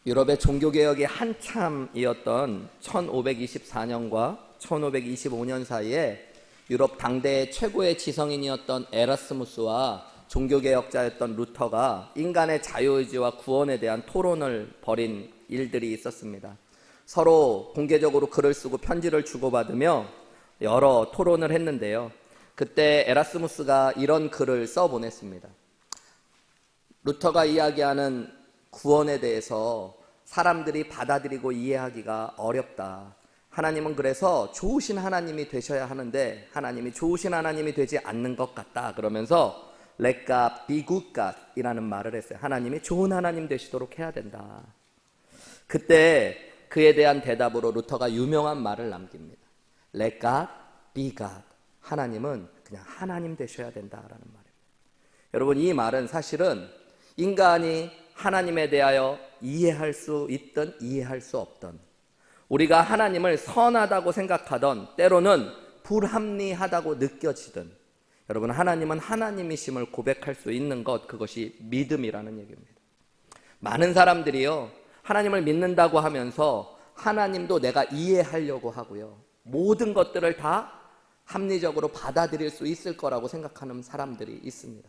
유럽의 종교개혁이 한참이었던 1524년과 1525년 사이에 유럽 당대의 최고의 지성인이었던 에라스무스와 종교개혁자였던 루터가 인간의 자유의지와 구원에 대한 토론을 벌인 일들이 있었습니다. 서로 공개적으로 글을 쓰고 편지를 주고받으며 여러 토론을 했는데요. 그때 에라스무스가 이런 글을 써보냈습니다. 루터가 이야기하는 구원에 대해서 사람들이 받아들이고 이해하기가 어렵다. 하나님은 그래서 좋으신 하나님이 되셔야 하는데 하나님이 좋으신 하나님이 되지 않는 것 같다. 그러면서 Let God be good God 이라는 말을 했어요. 하나님이 좋은 하나님 되시도록 해야 된다. 그때 그에 대한 대답으로 루터가 유명한 말을 남깁니다. Let God be God. 하나님은 그냥 하나님 되셔야 된다라는 말입니다. 여러분, 이 말은 사실은 인간이 하나님에 대하여 이해할 수 있든 이해할 수 없든, 우리가 하나님을 선하다고 생각하던 때로는 불합리하다고 느껴지든, 여러분, 하나님은 하나님이심을 고백할 수 있는 것, 그것이 믿음이라는 얘기입니다. 많은 사람들이요, 하나님을 믿는다고 하면서 하나님도 내가 이해하려고 하고요, 모든 것들을 다 합리적으로 받아들일 수 있을 거라고 생각하는 사람들이 있습니다.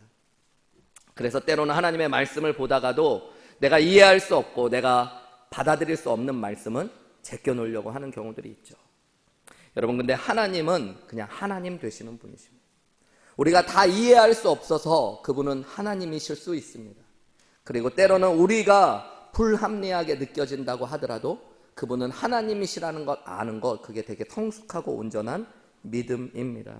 그래서 때로는 하나님의 말씀을 보다가도 내가 이해할 수 없고 내가 받아들일 수 없는 말씀은 제껴놓으려고 하는 경우들이 있죠. 여러분, 근데 하나님은 그냥 하나님 되시는 분이십니다. 우리가 다 이해할 수 없어서 그분은 하나님이실 수 있습니다. 그리고 때로는 우리가 불합리하게 느껴진다고 하더라도 그분은 하나님이시라는 것 아는 것, 그게 되게 성숙하고 온전한 믿음입니다.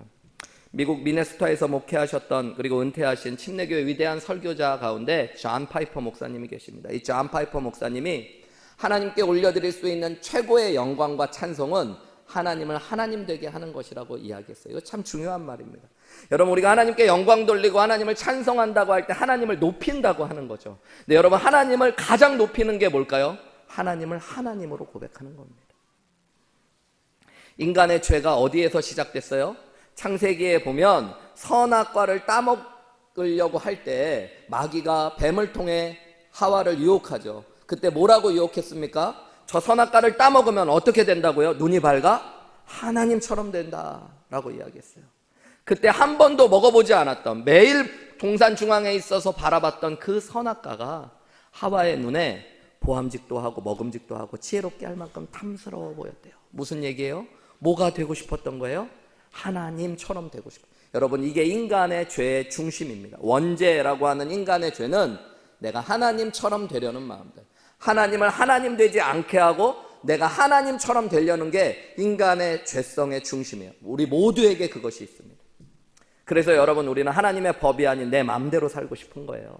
미국 미네소타에서 목회하셨던 그리고 은퇴하신 침례교회 위대한 설교자 가운데 존 파이퍼 목사님이 계십니다. 이 존 파이퍼 목사님이 하나님께 올려드릴 수 있는 최고의 영광과 찬송은 하나님을 하나님 되게 하는 것이라고 이야기했어요. 이거 참 중요한 말입니다. 여러분, 우리가 하나님께 영광 돌리고 하나님을 찬송한다고 할 때 하나님을 높인다고 하는 거죠. 근데 여러분, 하나님을 가장 높이는 게 뭘까요? 하나님을 하나님으로 고백하는 겁니다. 인간의 죄가 어디에서 시작됐어요? 창세기에 보면 선악과를 따먹으려고 할 때 마귀가 뱀을 통해 하와를 유혹하죠. 그때 뭐라고 유혹했습니까? 저 선악과를 따먹으면 어떻게 된다고요? 눈이 밝아? 하나님처럼 된다라고 이야기했어요. 그때 한 번도 먹어보지 않았던, 매일 동산 중앙에 있어서 바라봤던 그 선악과가 하와의 눈에 보암직도 하고 먹음직도 하고 지혜롭게 할 만큼 탐스러워 보였대요. 무슨 얘기예요? 뭐가 되고 싶었던 거예요? 하나님처럼 되고 싶어요. 여러분, 이게 인간의 죄의 중심입니다. 원죄라고 하는 인간의 죄는 내가 하나님처럼 되려는 마음들, 하나님을 하나님 되지 않게 하고 내가 하나님처럼 되려는 게 인간의 죄성의 중심이에요. 우리 모두에게 그것이 있습니다. 그래서 여러분, 우리는 하나님의 법이 아닌 내 마음대로 살고 싶은 거예요.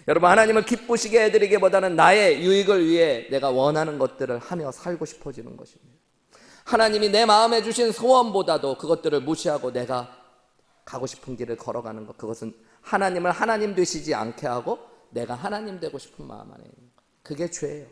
여러분, 하나님을 기쁘시게 해드리기보다는 나의 유익을 위해 내가 원하는 것들을 하며 살고 싶어지는 것입니다. 하나님이 내 마음에 주신 소원보다도 그것들을 무시하고 내가 가고 싶은 길을 걸어가는 것, 그것은 하나님을 하나님 되시지 않게 하고 내가 하나님 되고 싶은 마음 안에 있는 것, 그게 죄예요.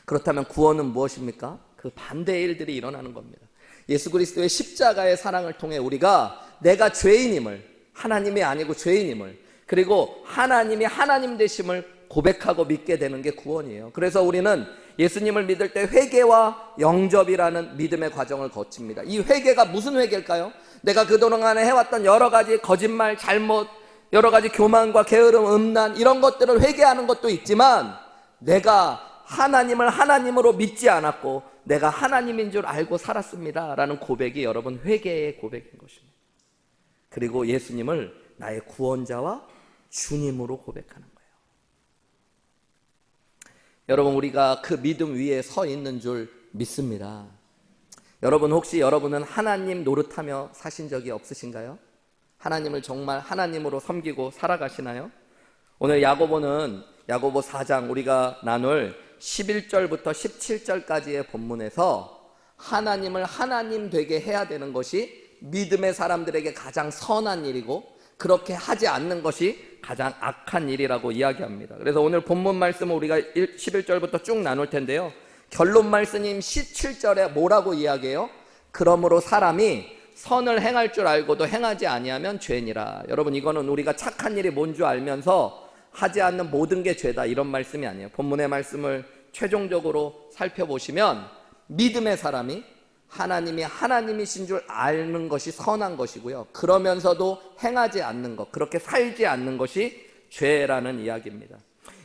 그렇다면 구원은 무엇입니까? 그 반대의 일들이 일어나는 겁니다. 예수 그리스도의 십자가의 사랑을 통해 우리가 내가 죄인임을, 하나님이 아니고 죄인임을, 그리고 하나님이 하나님 되심을 고백하고 믿게 되는 게 구원이에요. 그래서 우리는 예수님을 믿을 때 회개와 영접이라는 믿음의 과정을 거칩니다. 이 회개가 무슨 회개일까요? 내가 그동안에 해왔던 여러 가지 거짓말, 잘못, 여러 가지 교만과 게으름, 음란, 이런 것들을 회개하는 것도 있지만, 내가 하나님을 하나님으로 믿지 않았고 내가 하나님인 줄 알고 살았습니다 라는 고백이 여러분 회개의 고백인 것입니다. 그리고 예수님을 나의 구원자와 주님으로 고백하는 거예요. 여러분, 우리가 그 믿음 위에 서 있는 줄 믿습니다. 여러분, 혹시 여러분은 하나님 노릇하며 사신 적이 없으신가요? 하나님을 정말 하나님으로 섬기고 살아가시나요? 오늘 야고보 4장 우리가 나눌 11절부터 17절까지의 본문에서 하나님을 하나님 되게 해야 되는 것이 믿음의 사람들에게 가장 선한 일이고, 그렇게 하지 않는 것이 가장 악한 일이라고 이야기합니다. 그래서 오늘 본문 말씀을 우리가 11절부터 쭉 나눌 텐데요, 결론 말씀인 17절에 뭐라고 이야기해요? 그러므로 사람이 선을 행할 줄 알고도 행하지 아니하면 죄니라. 여러분, 이거는 우리가 착한 일이 뭔 줄 알면서 하지 않는 모든 게 죄다 이런 말씀이 아니에요. 본문의 말씀을 최종적으로 살펴보시면 믿음의 사람이 하나님이 하나님이신 줄 아는 것이 선한 것이고요, 그러면서도 행하지 않는 것, 그렇게 살지 않는 것이 죄라는 이야기입니다.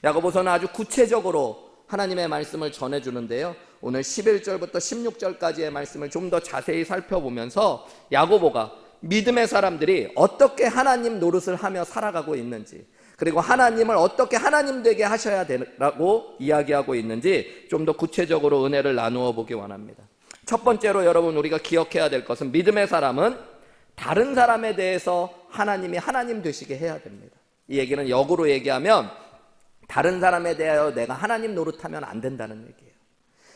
야고보서는 아주 구체적으로 하나님의 말씀을 전해주는데요, 오늘 11절부터 16절까지의 말씀을 좀 더 자세히 살펴보면서 야고보가 믿음의 사람들이 어떻게 하나님 노릇을 하며 살아가고 있는지, 그리고 하나님을 어떻게 하나님 되게 하셔야 되라고 이야기하고 있는지 좀 더 구체적으로 은혜를 나누어 보기 원합니다. 첫 번째로 여러분, 우리가 기억해야 될 것은 믿음의 사람은 다른 사람에 대해서 하나님이 하나님 되시게 해야 됩니다. 이 얘기는 역으로 얘기하면 다른 사람에 대하여 내가 하나님 노릇하면 안 된다는 얘기예요.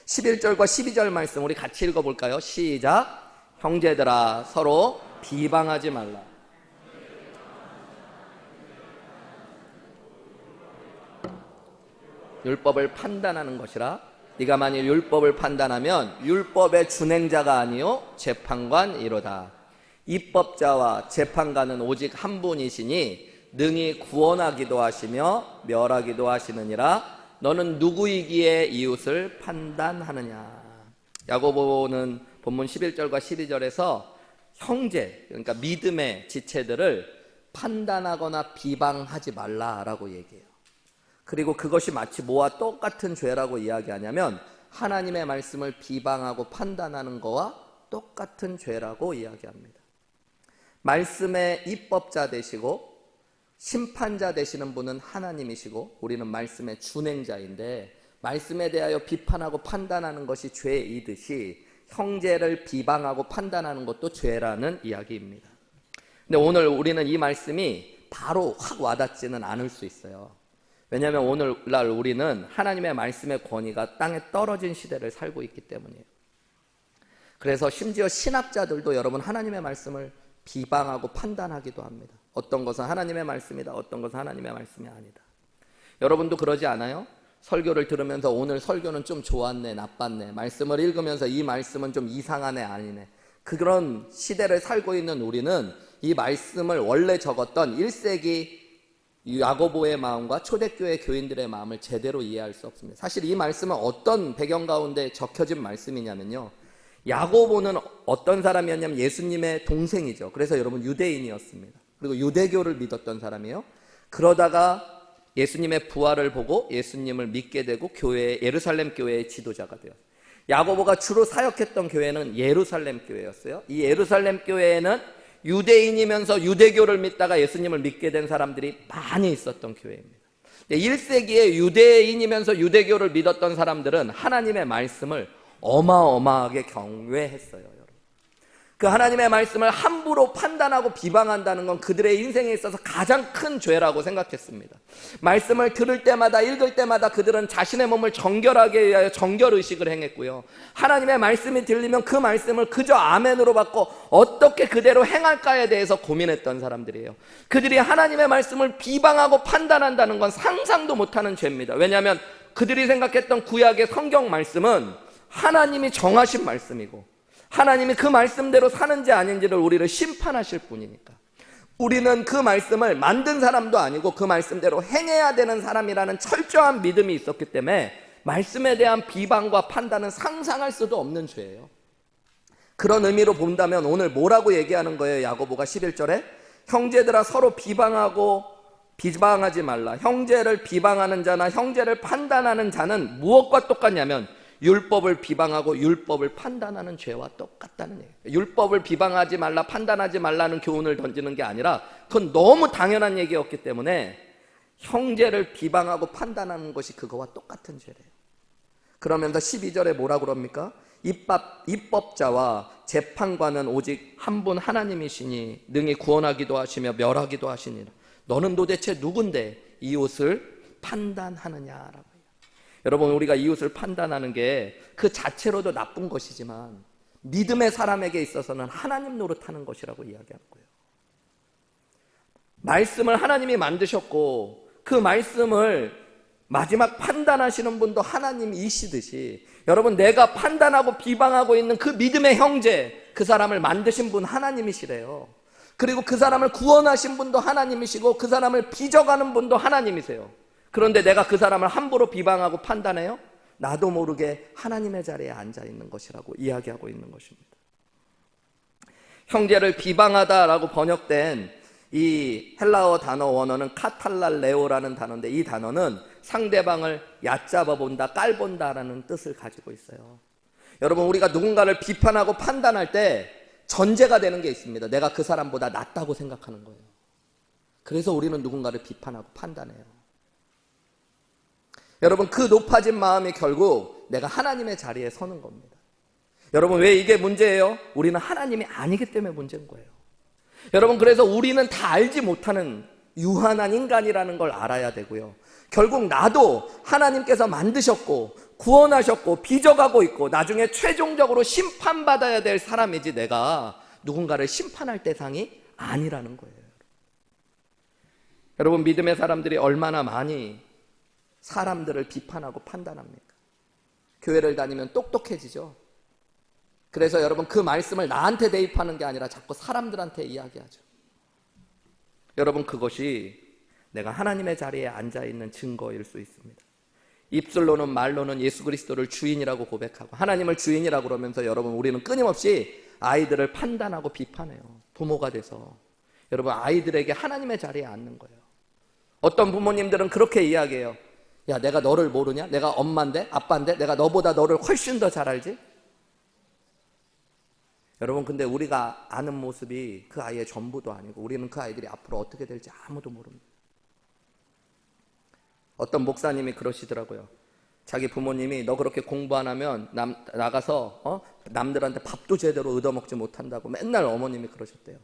11절과 12절 말씀 우리 같이 읽어볼까요? 시작. 형제들아, 서로 비방하지 말라. 율법을 판단하는 것이라. 네가 만일 율법을 판단하면 율법의 준행자가 아니요 재판관이로다. 입법자와 재판관은 오직 한 분이시니 능히 구원하기도 하시며 멸하기도 하시느니라. 너는 누구이기에 이웃을 판단하느냐. 야고보는 본문 11절과 12절에서 형제, 그러니까 믿음의 지체들을 판단하거나 비방하지 말라라고 얘기해요. 그리고 그것이 마치 뭐와 똑같은 죄라고 이야기하냐면 하나님의 말씀을 비방하고 판단하는 거와 똑같은 죄라고 이야기합니다. 말씀의 입법자 되시고 심판자 되시는 분은 하나님이시고 우리는 말씀의 준행자인데, 말씀에 대하여 비판하고 판단하는 것이 죄이듯이 형제를 비방하고 판단하는 것도 죄라는 이야기입니다. 근데 오늘 우리는 이 말씀이 바로 확 와닿지는 않을 수 있어요. 왜냐하면 오늘날 우리는 하나님의 말씀의 권위가 땅에 떨어진 시대를 살고 있기 때문이에요. 그래서 심지어 신학자들도 여러분 하나님의 말씀을 비방하고 판단하기도 합니다. 어떤 것은 하나님의 말씀이다, 어떤 것은 하나님의 말씀이 아니다. 여러분도 그러지 않아요? 설교를 들으면서 오늘 설교는 좀 좋았네, 나빴네, 말씀을 읽으면서 이 말씀은 좀 이상하네, 아니네. 그런 시대를 살고 있는 우리는 이 말씀을 원래 적었던 1세기 야고보의 마음과 초대교회 교인들의 마음을 제대로 이해할 수 없습니다. 사실 이 말씀은 어떤 배경 가운데 적혀진 말씀이냐면요, 야고보는 어떤 사람이었냐면 예수님의 동생이죠. 그래서 여러분 유대인이었습니다. 그리고 유대교를 믿었던 사람이에요. 그러다가 예수님의 부활을 보고 예수님을 믿게 되고 예루살렘 교회의 지도자가 되었어요. 야고보가 주로 사역했던 교회는 예루살렘 교회였어요. 이 예루살렘 교회에는 유대인이면서 유대교를 믿다가 예수님을 믿게 된 사람들이 많이 있었던 교회입니다. 1세기에 유대인이면서 유대교를 믿었던 사람들은 하나님의 말씀을 어마어마하게 경외했어요. 여러분, 그 하나님의 말씀을 함부로 판단하고 비방한다는 건 그들의 인생에 있어서 가장 큰 죄라고 생각했습니다. 말씀을 들을 때마다 읽을 때마다 그들은 자신의 몸을 정결하게 위하여 정결의식을 행했고요, 하나님의 말씀이 들리면 그 말씀을 그저 아멘으로 받고 어떻게 그대로 행할까에 대해서 고민했던 사람들이에요. 그들이 하나님의 말씀을 비방하고 판단한다는 건 상상도 못하는 죄입니다. 왜냐하면 그들이 생각했던 구약의 성경 말씀은 하나님이 정하신 말씀이고 하나님이 그 말씀대로 사는지 아닌지를 우리를 심판하실 분이니까, 우리는 그 말씀을 만든 사람도 아니고 그 말씀대로 행해야 되는 사람이라는 철저한 믿음이 있었기 때문에 말씀에 대한 비방과 판단은 상상할 수도 없는 죄예요. 그런 의미로 본다면 오늘 뭐라고 얘기하는 거예요? 야고보가 11절에 형제들아, 서로 비방하지 말라. 형제를 비방하는 자나 형제를 판단하는 자는 무엇과 똑같냐면 율법을 비방하고 율법을 판단하는 죄와 똑같다는 얘기예요. 율법을 비방하지 말라, 판단하지 말라는 교훈을 던지는 게 아니라 그건 너무 당연한 얘기였기 때문에 형제를 비방하고 판단하는 것이 그거와 똑같은 죄래요. 그러면서 12절에 뭐라고 그럽니까? 입법자와 재판관은 오직 한 분 하나님이시니 능히 구원하기도 하시며 멸하기도 하시니라. 너는 도대체 누군데 이웃을 판단하느냐라고. 여러분, 우리가 이웃을 판단하는 게 그 자체로도 나쁜 것이지만 믿음의 사람에게 있어서는 하나님 노릇하는 것이라고 이야기하는 거예요. 말씀을 하나님이 만드셨고 그 말씀을 마지막 판단하시는 분도 하나님이시듯이, 여러분, 내가 판단하고 비방하고 있는 그 믿음의 형제, 그 사람을 만드신 분 하나님이시래요. 그리고 그 사람을 구원하신 분도 하나님이시고 그 사람을 빚어가는 분도 하나님이세요. 그런데 내가 그 사람을 함부로 비방하고 판단해요? 나도 모르게 하나님의 자리에 앉아 있는 것이라고 이야기하고 있는 것입니다. 형제를 비방하다라고 번역된 이 헬라어 단어 원어는 카탈랄레오라는 단어인데, 이 단어는 상대방을 얕잡아 본다, 깔본다라는 뜻을 가지고 있어요. 여러분, 우리가 누군가를 비판하고 판단할 때 전제가 되는 게 있습니다. 내가 그 사람보다 낫다고 생각하는 거예요. 그래서 우리는 누군가를 비판하고 판단해요. 여러분, 그 높아진 마음이 결국 내가 하나님의 자리에 서는 겁니다. 여러분, 왜 이게 문제예요? 우리는 하나님이 아니기 때문에 문제인 거예요. 여러분, 그래서 우리는 다 알지 못하는 유한한 인간이라는 걸 알아야 되고요. 결국 나도 하나님께서 만드셨고 구원하셨고 빚어가고 있고 나중에 최종적으로 심판받아야 될 사람이지, 내가 누군가를 심판할 대상이 아니라는 거예요. 여러분, 믿음의 사람들이 얼마나 많이 사람들을 비판하고 판단합니까? 교회를 다니면 똑똑해지죠. 그래서 여러분, 그 말씀을 나한테 대입하는 게 아니라 자꾸 사람들한테 이야기하죠. 여러분, 그것이 내가 하나님의 자리에 앉아있는 증거일 수 있습니다. 입술로는 말로는 예수 그리스도를 주인이라고 고백하고 하나님을 주인이라고 그러면서 여러분, 우리는 끊임없이 아이들을 판단하고 비판해요. 부모가 돼서 여러분, 아이들에게 하나님의 자리에 앉는 거예요. 어떤 부모님들은 그렇게 이야기해요. 야, 내가 너를 모르냐? 내가 엄마인데 아빠인데 내가 너보다 너를 훨씬 더 잘 알지? 여러분, 근데 우리가 아는 모습이 그 아이의 전부도 아니고 우리는 그 아이들이 앞으로 어떻게 될지 아무도 모릅니다. 어떤 목사님이 그러시더라고요. 자기 부모님이 너 그렇게 공부 안 하면 나가서 남들한테 밥도 제대로 얻어먹지 못한다고 맨날 어머님이 그러셨대요.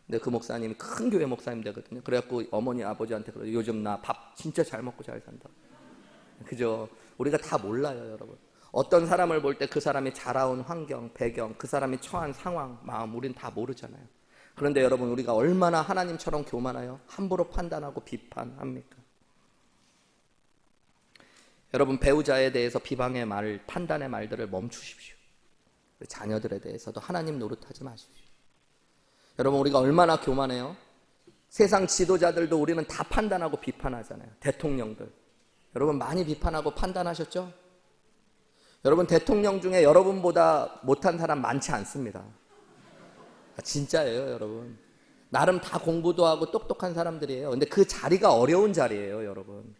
근데 그 목사님이 큰 교회 목사님 되거든요. 그래갖고 어머니 아버지한테 그래요. 요즘 나 밥 진짜 잘 먹고 잘 산다. 그죠? 우리가 다 몰라요, 여러분. 어떤 사람을 볼 때 그 사람이 자라온 환경, 배경, 그 사람이 처한 상황, 마음, 우린 다 모르잖아요. 그런데 여러분, 우리가 얼마나 하나님처럼 교만하여 함부로 판단하고 비판합니까? 여러분, 배우자에 대해서 비방의 말, 판단의 말들을 멈추십시오. 자녀들에 대해서도 하나님 노릇하지 마십시오. 여러분, 우리가 얼마나 교만해요? 세상 지도자들도 우리는 다 판단하고 비판하잖아요. 대통령들. 여러분, 많이 비판하고 판단하셨죠? 여러분, 대통령 중에 여러분보다 못한 사람 많지 않습니다. 진짜예요, 여러분. 나름 다 공부도 하고 똑똑한 사람들이에요. 근데 그 자리가 어려운 자리예요, 여러분.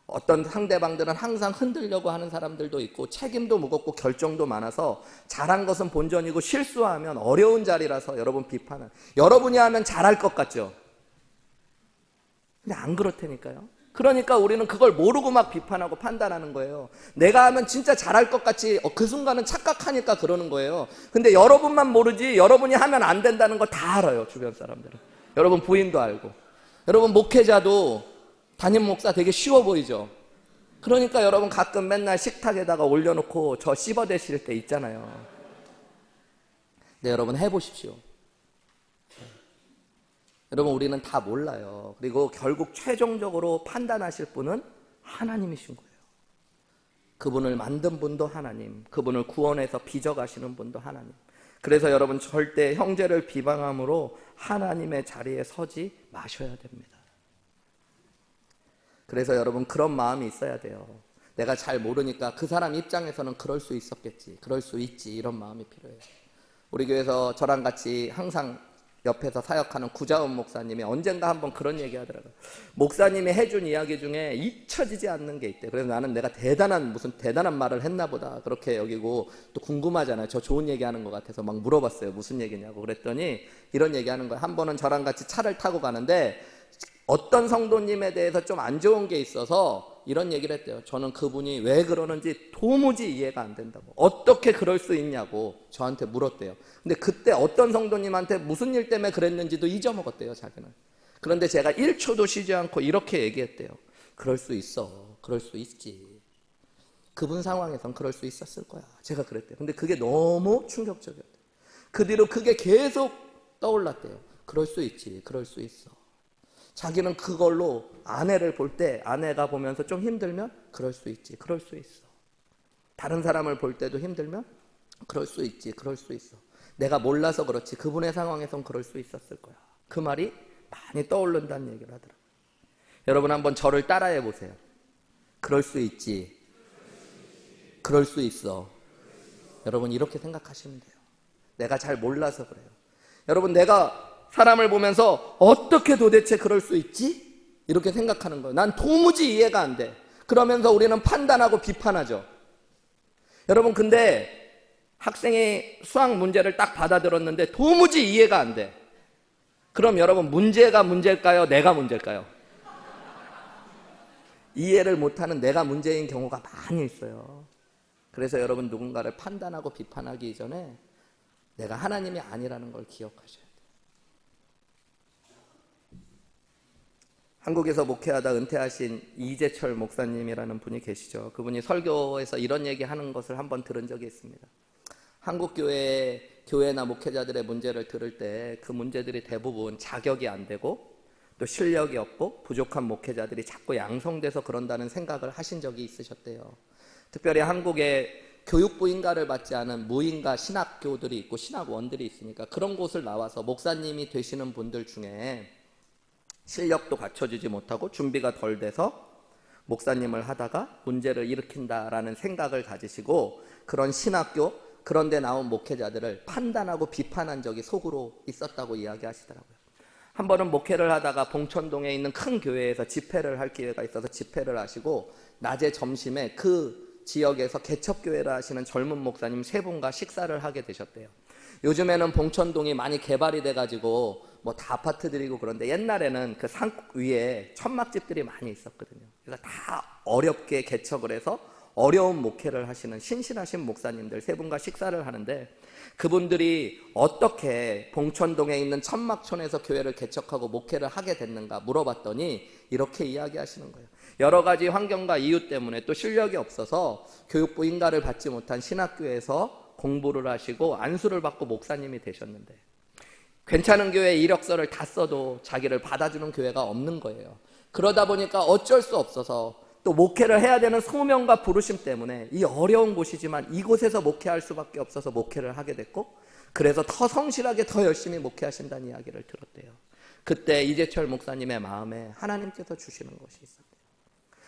어떤 상대방들은 항상 흔들려고 하는 사람들도 있고 책임도 무겁고 결정도 많아서 잘한 것은 본전이고 실수하면 어려운 자리라서 여러분 비판은, 여러분이 하면 잘할 것 같죠? 근데 안 그렇다니까요. 그러니까 우리는 그걸 모르고 막 비판하고 판단하는 거예요. 내가 하면 진짜 잘할 것 같이 그 순간은 착각하니까 그러는 거예요. 근데 여러분만 모르지 여러분이 하면 안 된다는 거 다 알아요, 주변 사람들은. 여러분 부인도 알고. 여러분 목회자도 담임 목사 되게 쉬워 보이죠? 그러니까 여러분 가끔 맨날 식탁에다가 올려놓고 저 씹어대실 때 있잖아요. 네, 여러분 해보십시오. 여러분, 우리는 다 몰라요. 그리고 결국 최종적으로 판단하실 분은 하나님이신 거예요. 그분을 만든 분도 하나님, 그분을 구원해서 빚어가시는 분도 하나님. 그래서 여러분, 절대 형제를 비방함으로 하나님의 자리에 서지 마셔야 됩니다. 그래서 여러분, 그런 마음이 있어야 돼요. 내가 잘 모르니까 그 사람 입장에서는 그럴 수 있었겠지, 그럴 수 있지, 이런 마음이 필요해요. 우리 교회에서 저랑 같이 항상 옆에서 사역하는 구자원 목사님이 언젠가 한번 그런 얘기 하더라고요. 목사님이 해준 이야기 중에 잊혀지지 않는 게 있대. 그래서 나는 내가 무슨 대단한 말을 했나 보다 그렇게 여기고, 또 궁금하잖아요. 저 좋은 얘기하는 것 같아서 막 물어봤어요. 무슨 얘기냐고. 그랬더니 이런 얘기하는 거예요. 한 번은 저랑 같이 차를 타고 가는데 어떤 성도님에 대해서 좀 안 좋은 게 있어서 이런 얘기를 했대요. 저는 그분이 왜 그러는지 도무지 이해가 안 된다고. 어떻게 그럴 수 있냐고 저한테 물었대요. 근데 그때 어떤 성도님한테 무슨 일 때문에 그랬는지도 잊어먹었대요, 자기는. 그런데 제가 1초도 쉬지 않고 이렇게 얘기했대요. 그럴 수 있어. 그럴 수 있지. 그분 상황에선 그럴 수 있었을 거야. 제가 그랬대요. 근데 그게 너무 충격적이었대요. 그 뒤로 그게 계속 떠올랐대요. 그럴 수 있지. 그럴 수 있어. 자기는 그걸로 아내를 볼 때, 아내가 보면서 좀 힘들면 그럴 수 있지, 그럴 수 있어. 다른 사람을 볼 때도 힘들면 그럴 수 있지, 그럴 수 있어. 내가 몰라서 그렇지 그분의 상황에선 그럴 수 있었을 거야. 그 말이 많이 떠오른다는 얘기를 하더라고요. 여러분 한번 저를 따라해 보세요. 그럴 수 있지. 그럴 수 있어. 여러분 이렇게 생각하시면 돼요. 내가 잘 몰라서 그래요. 여러분 내가 사람을 보면서 어떻게 도대체 그럴 수 있지? 이렇게 생각하는 거예요. 난 도무지 이해가 안 돼. 그러면서 우리는 판단하고 비판하죠. 여러분 근데 학생이 수학 문제를 딱 받아들었는데 도무지 이해가 안 돼. 그럼 여러분 문제가 문제일까요? 내가 문제일까요? 이해를 못하는 내가 문제인 경우가 많이 있어요. 그래서 여러분 누군가를 판단하고 비판하기 이전에 내가 하나님이 아니라는 걸 기억하셔야 돼요. 한국에서 목회하다 은퇴하신 이재철 목사님이라는 분이 계시죠. 그분이 설교에서 이런 얘기하는 것을 한번 들은 적이 있습니다. 한국 교회나 목회자들의 문제를 들을 때 그 문제들이 대부분 자격이 안 되고 또 실력이 없고 부족한 목회자들이 자꾸 양성돼서 그런다는 생각을 하신 적이 있으셨대요. 특별히 한국에 교육부 인가를 받지 않은 무인가 신학교들이 있고 신학원들이 있으니까 그런 곳을 나와서 목사님이 되시는 분들 중에 실력도 갖춰지지 못하고 준비가 덜 돼서 목사님을 하다가 문제를 일으킨다라는 생각을 가지시고 그런 신학교, 그런 데 나온 목회자들을 판단하고 비판한 적이 속으로 있었다고 이야기하시더라고요. 한 번은 목회를 하다가 봉천동에 있는 큰 교회에서 집회를 할 기회가 있어서 집회를 하시고 낮에 점심에 그 지역에서 개척교회를 하시는 젊은 목사님 3분과 식사를 하게 되셨대요. 요즘에는 봉천동이 많이 개발이 돼가지고 뭐 다 아파트들이고 그런데 옛날에는 그 산 위에 천막집들이 많이 있었거든요. 그래서 다 어렵게 개척을 해서 어려운 목회를 하시는 신실하신 목사님들 3분과 식사를 하는데 그분들이 어떻게 봉천동에 있는 천막촌에서 교회를 개척하고 목회를 하게 됐는가 물어봤더니 이렇게 이야기하시는 거예요. 여러 가지 환경과 이유 때문에 또 실력이 없어서 교육부 인가를 받지 못한 신학교에서 공부를 하시고 안수를 받고 목사님이 되셨는데 괜찮은 교회 이력서를 다 써도 자기를 받아주는 교회가 없는 거예요. 그러다 보니까 어쩔 수 없어서 또 목회를 해야 되는 소명과 부르심 때문에 이 어려운 곳이지만 이곳에서 목회할 수밖에 없어서 목회를 하게 됐고 그래서 더 성실하게 더 열심히 목회하신다는 이야기를 들었대요. 그때 이재철 목사님의 마음에 하나님께서 주시는 것이 있었대요.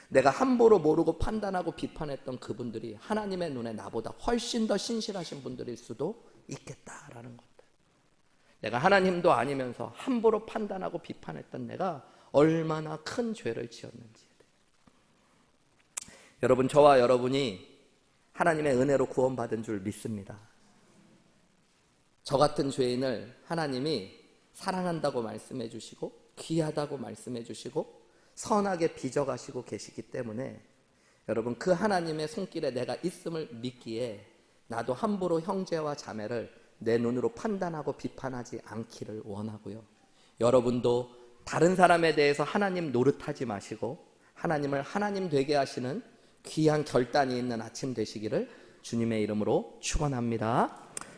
내가 함부로 모르고 판단하고 비판했던 그분들이 하나님의 눈에 나보다 훨씬 더 신실하신 분들일 수도 있겠다라는 것들. 내가 하나님도 아니면서 함부로 판단하고 비판했던 내가 얼마나 큰 죄를 지었는지. 여러분 저와 여러분이 하나님의 은혜로 구원받은 줄 믿습니다. 저 같은 죄인을 하나님이 사랑한다고 말씀해 주시고 귀하다고 말씀해 주시고 선하게 빚어가시고 계시기 때문에 여러분 그 하나님의 손길에 내가 있음을 믿기에 나도 함부로 형제와 자매를 내 눈으로 판단하고 비판하지 않기를 원하고요. 여러분도 다른 사람에 대해서 하나님 노릇하지 마시고 하나님을 하나님 되게 하시는 귀한 결단이 있는 아침 되시기를 주님의 이름으로 축원합니다.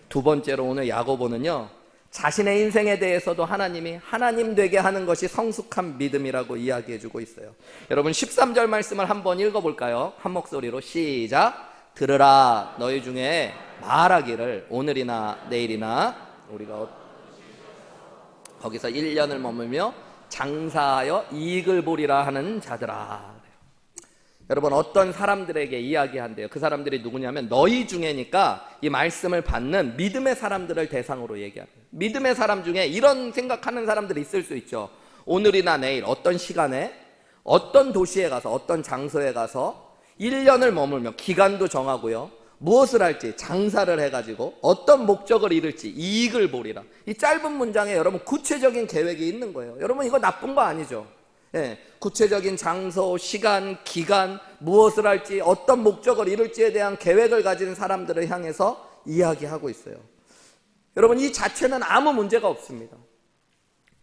두 번째로 오늘 야고보는요. 자신의 인생에 대해서도 하나님이 하나님 되게 하는 것이 성숙한 믿음이라고 이야기해주고 있어요. 여러분 13절 말씀을 한번 읽어볼까요? 한 목소리로 시작. 들으라 너희 중에 말하기를 오늘이나 내일이나 우리가 거기서 1년을 머물며 장사하여 이익을 보리라 하는 자들아. 여러분 어떤 사람들에게 이야기한대요. 그 사람들이 누구냐면 너희 중에니까 이 말씀을 받는 믿음의 사람들을 대상으로 얘기합니다. 믿음의 사람 중에 이런 생각하는 사람들이 있을 수 있죠. 오늘이나 내일 어떤 시간에 어떤 도시에 가서 어떤 장소에 가서 1년을 머물며 기간도 정하고요. 무엇을 할지 장사를 해가지고 어떤 목적을 이룰지 이익을 보리라. 이 짧은 문장에 여러분 구체적인 계획이 있는 거예요. 여러분 이거 나쁜 거 아니죠. 예, 구체적인 장소, 시간, 기간, 무엇을 할지 어떤 목적을 이룰지에 대한 계획을 가진 사람들을 향해서 이야기하고 있어요. 여러분 이 자체는 아무 문제가 없습니다.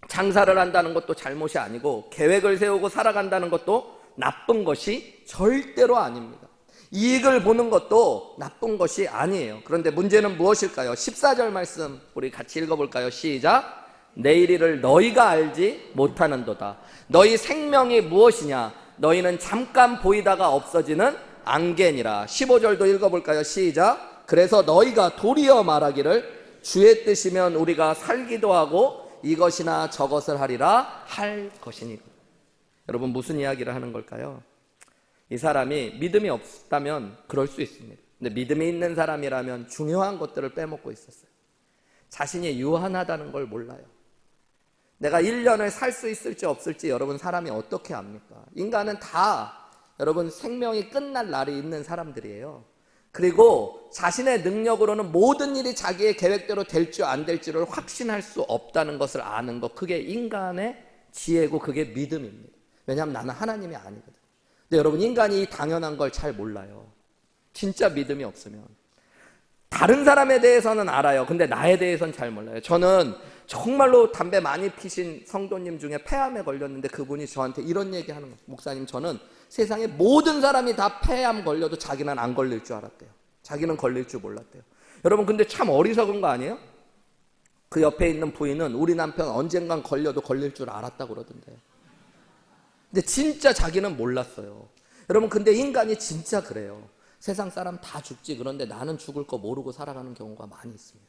장사를 한다는 것도 잘못이 아니고 계획을 세우고 살아간다는 것도 나쁜 것이 절대로 아닙니다. 이익을 보는 것도 나쁜 것이 아니에요. 그런데 문제는 무엇일까요? 14절 말씀 우리 같이 읽어볼까요? 시작. 내일 일을 너희가 알지 못하는도다. 너희 생명이 무엇이냐? 너희는 잠깐 보이다가 없어지는 안개니라. 15절도 읽어볼까요? 시작. 그래서 너희가 도리어 말하기를 주의 뜻이면 우리가 살기도 하고 이것이나 저것을 하리라 할 것이니. 여러분, 무슨 이야기를 하는 걸까요? 이 사람이 믿음이 없다면 그럴 수 있습니다. 근데 믿음이 있는 사람이라면 중요한 것들을 빼먹고 있었어요. 자신이 유한하다는 걸 몰라요. 내가 1년을 살 수 있을지 없을지 여러분, 사람이 어떻게 압니까? 인간은 다 여러분 생명이 끝날 날이 있는 사람들이에요. 그리고 자신의 능력으로는 모든 일이 자기의 계획대로 될지 안 될지를 확신할 수 없다는 것을 아는 것, 그게 인간의 지혜고 그게 믿음입니다. 왜냐하면 나는 하나님이 아니거든. 근데 여러분, 인간이 이 당연한 걸 잘 몰라요. 진짜 믿음이 없으면. 다른 사람에 대해서는 알아요. 근데 나에 대해서는 잘 몰라요. 저는 정말로 담배 많이 피신 성도님 중에 폐암에 걸렸는데 그분이 저한테 이런 얘기하는 거예요. 목사님, 저는 세상에 모든 사람이 다 폐암 걸려도 자기는 안 걸릴 줄 알았대요. 자기는 걸릴 줄 몰랐대요. 여러분, 근데 참 어리석은 거 아니에요? 그 옆에 있는 부인은 우리 남편 언젠간 걸려도 걸릴 줄 알았다고 그러던데요. 근데 진짜 자기는 몰랐어요. 여러분, 근데 인간이 진짜 그래요. 세상 사람 다 죽지, 그런데 나는 죽을 거 모르고 살아가는 경우가 많이 있습니다.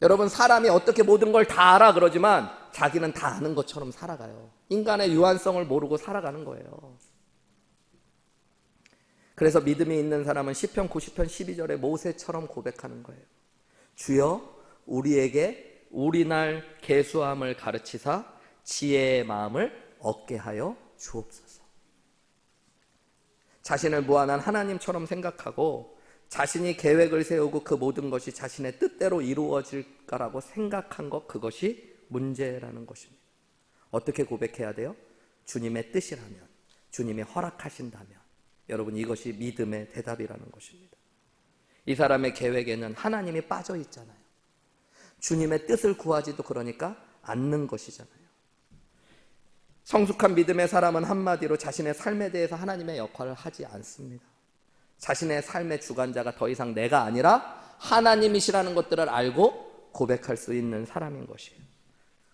여러분, 사람이 어떻게 모든 걸 다 알아 그러지만 자기는 다 아는 것처럼 살아가요. 인간의 유한성을 모르고 살아가는 거예요. 그래서 믿음이 있는 사람은 시편 90편 12절에 모세처럼 고백하는 거예요. 주여, 우리에게 우리날 계수함을 가르치사 지혜의 마음을 얻게 하여 주옵소서. 자신을 무한한 하나님처럼 생각하고 자신이 계획을 세우고 그 모든 것이 자신의 뜻대로 이루어질 거라고 생각한 것, 그것이 문제라는 것입니다. 어떻게 고백해야 돼요? 주님의 뜻이라면, 주님이 허락하신다면. 여러분, 이것이 믿음의 대답이라는 것입니다. 이 사람의 계획에는 하나님이 빠져 있잖아요. 주님의 뜻을 구하지도 그러니까 않는 것이잖아요. 성숙한 믿음의 사람은 한마디로 자신의 삶에 대해서 하나님의 역할을 하지 않습니다. 자신의 삶의 주관자가 더 이상 내가 아니라 하나님이시라는 것들을 알고 고백할 수 있는 사람인 것이에요.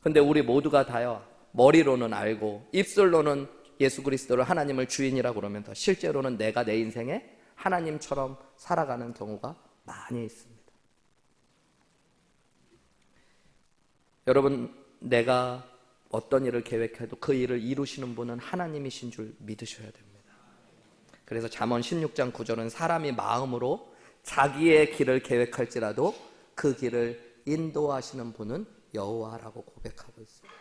근데 우리 모두가 다요, 머리로는 알고 입술로는 예수 그리스도를 하나님을 주인이라고 그러면서 실제로는 내가 내 인생에 하나님처럼 살아가는 경우가 많이 있습니다. 여러분, 내가 어떤 일을 계획해도 그 일을 이루시는 분은 하나님이신 줄 믿으셔야 됩니다. 그래서 잠언 16장 9절은 사람이 마음으로 자기의 길을 계획할지라도 그 길을 인도하시는 분은 여호와라고 고백하고 있습니다.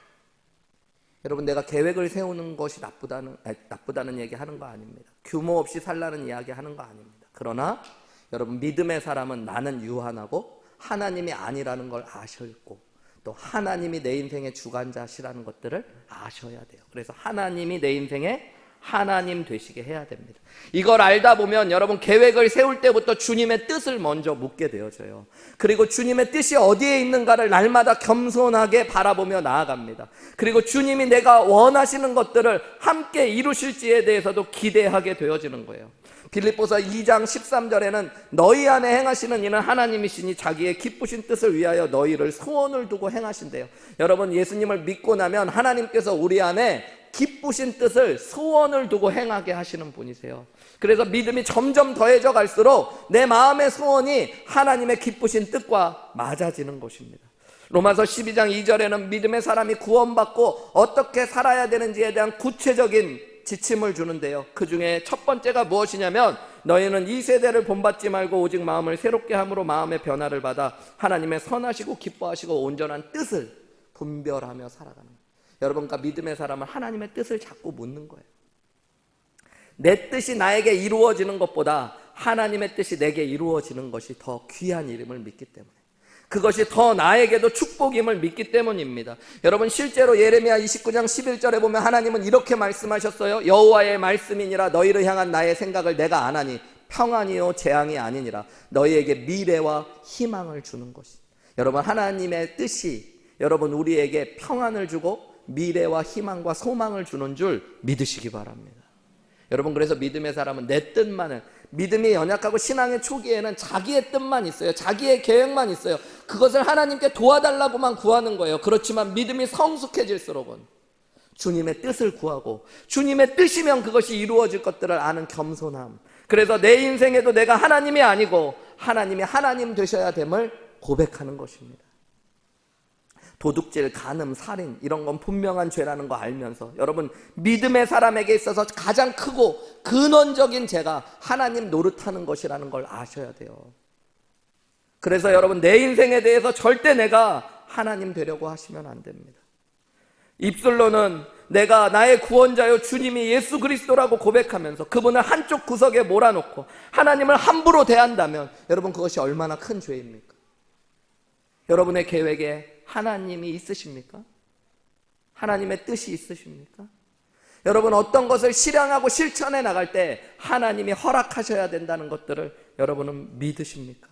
여러분, 내가 계획을 세우는 것이 나쁘다는 얘기 하는 거 아닙니다. 규모 없이 살라는 이야기 하는 거 아닙니다. 그러나 여러분, 믿음의 사람은 나는 유한하고 하나님이 아니라는 걸 아셨고 또 하나님이 내 인생의 주관자시라는 것들을 아셔야 돼요. 그래서 하나님이 내 인생의 하나님 되시게 해야 됩니다. 이걸 알다 보면 여러분, 계획을 세울 때부터 주님의 뜻을 먼저 묻게 되어져요. 그리고 주님의 뜻이 어디에 있는가를 날마다 겸손하게 바라보며 나아갑니다. 그리고 주님이 내가 원하시는 것들을 함께 이루실지에 대해서도 기대하게 되어지는 거예요. 빌립보서 2장 13절에는 너희 안에 행하시는 이는 하나님이시니 자기의 기쁘신 뜻을 위하여 너희를 소원을 두고 행하신대요. 여러분, 예수님을 믿고 나면 하나님께서 우리 안에 기쁘신 뜻을 소원을 두고 행하게 하시는 분이세요. 그래서 믿음이 점점 더해져 갈수록 내 마음의 소원이 하나님의 기쁘신 뜻과 맞아지는 것입니다. 로마서 12장 2절에는 믿음의 사람이 구원받고 어떻게 살아야 되는지에 대한 구체적인 지침을 주는데요. 그 중에 첫 번째가 무엇이냐면 너희는 이 세대를 본받지 말고 오직 마음을 새롭게 함으로 마음의 변화를 받아 하나님의 선하시고 기뻐하시고 온전한 뜻을 분별하며 살아가는 거예요. 여러분과 믿음의 사람은 하나님의 뜻을 자꾸 묻는 거예요. 내 뜻이 나에게 이루어지는 것보다 하나님의 뜻이 내게 이루어지는 것이 더 귀한 일임을 믿기 때문에, 그것이 더 나에게도 축복임을 믿기 때문입니다. 여러분, 실제로 예레미야 29장 11절에 보면 하나님은 이렇게 말씀하셨어요. 여호와의 말씀이니라 너희를 향한 나의 생각을 내가 아나니 평안이요 재앙이 아니니라 너희에게 미래와 희망을 주는 것이. 여러분, 하나님의 뜻이 여러분 우리에게 평안을 주고 미래와 희망과 소망을 주는 줄 믿으시기 바랍니다. 여러분, 그래서 믿음의 사람은 내 뜻만을, 믿음이 연약하고 신앙의 초기에는 자기의 뜻만 있어요. 자기의 계획만 있어요. 그것을 하나님께 도와달라고만 구하는 거예요. 그렇지만 믿음이 성숙해질수록은 주님의 뜻을 구하고 주님의 뜻이면 그것이 이루어질 것들을 아는 겸손함, 그래서 내 인생에도 내가 하나님이 아니고 하나님이 하나님 되셔야 됨을 고백하는 것입니다. 도둑질, 간음, 살인 이런 건 분명한 죄라는 거 알면서 여러분 믿음의 사람에게 있어서 가장 크고 근원적인 죄가 하나님 노릇하는 것이라는 걸 아셔야 돼요. 그래서 여러분 내 인생에 대해서 절대 내가 하나님 되려고 하시면 안 됩니다. 입술로는 내가 나의 구원자요 주님이 예수 그리스도라고 고백하면서 그분을 한쪽 구석에 몰아놓고 하나님을 함부로 대한다면 여러분 그것이 얼마나 큰 죄입니까? 여러분의 계획에 하나님이 있으십니까? 하나님의 뜻이 있으십니까? 여러분 어떤 것을 실행하고 실천해 나갈 때 하나님이 허락하셔야 된다는 것들을 여러분은 믿으십니까?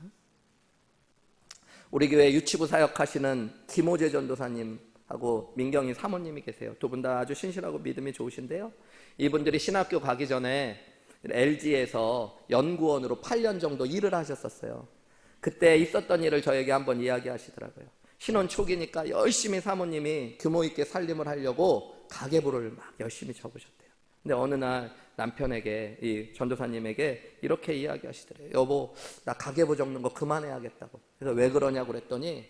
우리 교회 유치부 사역하시는 김호재 전도사님하고 민경희 사모님이 계세요. 두 분 다 아주 신실하고 믿음이 좋으신데요, 이분들이 신학교 가기 전에 LG에서 연구원으로 8년 정도 일을 하셨었어요. 그때 있었던 일을 저에게 한번 이야기하시더라고요. 신혼 초기니까 열심히 사모님이 규모 있게 살림을 하려고 가계부를 막 열심히 적으셨대요. 근데 어느 날 남편에게, 이 전도사님에게 이렇게 이야기하시더래요. 여보, 나 가계부 적는 거 그만해야겠다고. 그래서 왜 그러냐고 그랬더니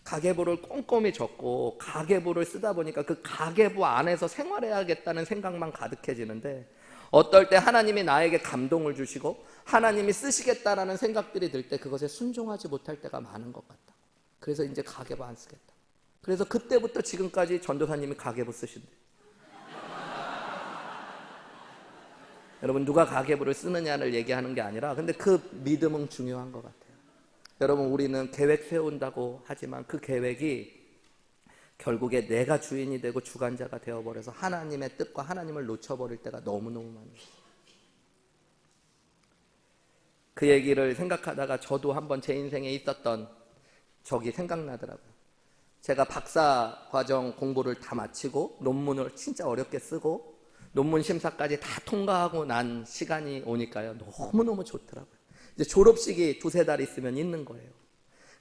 가계부를 꼼꼼히 적고 가계부를 쓰다 보니까 그 가계부 안에서 생활해야겠다는 생각만 가득해지는데 어떨 때 하나님이 나에게 감동을 주시고 하나님이 쓰시겠다라는 생각들이 들 때 그것에 순종하지 못할 때가 많은 것 같다. 그래서 이제 가계부 안 쓰겠다. 그래서 그때부터 지금까지 전도사님이 가계부 쓰신대. 여러분 누가 가계부를 쓰느냐를 얘기하는 게 아니라 근데 그 믿음은 중요한 것 같아요. 여러분 우리는 계획 세운다고 하지만 그 계획이 결국에 내가 주인이 되고 주관자가 되어버려서 하나님의 뜻과 하나님을 놓쳐버릴 때가 너무너무 많아요. 그 얘기를 생각하다가 저도 한번 제 인생에 있었던 적이 생각나더라고요. 제가 박사 과정 공부를 다 마치고 논문을 진짜 어렵게 쓰고 논문 심사까지 다 통과하고 난 시간이 오니까요, 너무너무 좋더라고요. 이제 졸업식이 2-3달 있으면 있는 거예요.